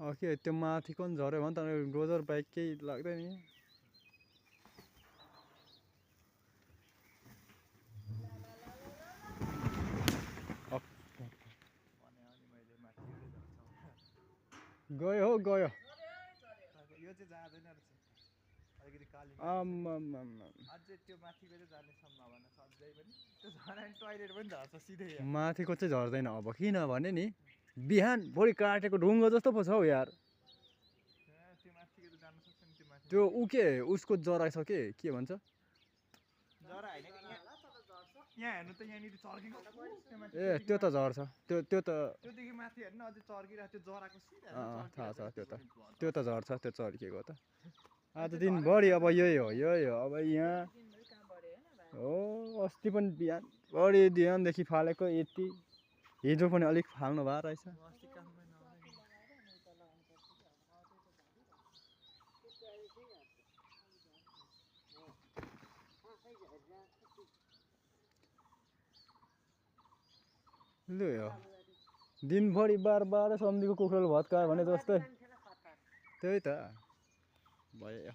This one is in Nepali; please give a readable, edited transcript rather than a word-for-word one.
के त्यो माथिको पनि झऱ्यो भने त डोजर बाइक केही लाग्दैन नि गयो हो गयो यो चाहिँ जाँदैन रहेछ अलिकति काली अझै त्यो माथिको चाहिँ जाने सम्भावना छ अझै पनि त्यो झरायो टोयलेट पनि झर्छ सिधै माथिको चाहिँ झर्दैन अब किनभने नि बिहान भोलि काटेको ढुङ्गो जस्तो पो छ हौ यार त्यो माथिको त जान सक्छ नि त्यो माथि त्यो ऊ के उसको जरा छ के भन्छ जरा होइन यहाँ हेर्नु त यहाँनिर चर्किएको ए त्यो त झर्छ त्यो त त्योदेखि माथि हेर्नु अझै चर्किरहेको त्यो जराको सिधा थाहा छ त्यो त झर्छ त्यो चर्किएको त आज दिनभरि अब यही हो अब यहाँ हो अस्ति पनि बिहान बढी बिहानदेखि फालेको यति हिजो पनि अलिक फाल्नु भएको रहेछ लु यो दिनभरि बार सम्धीको कुखुराले भत्कायो भने जस्तै त्यही त भयो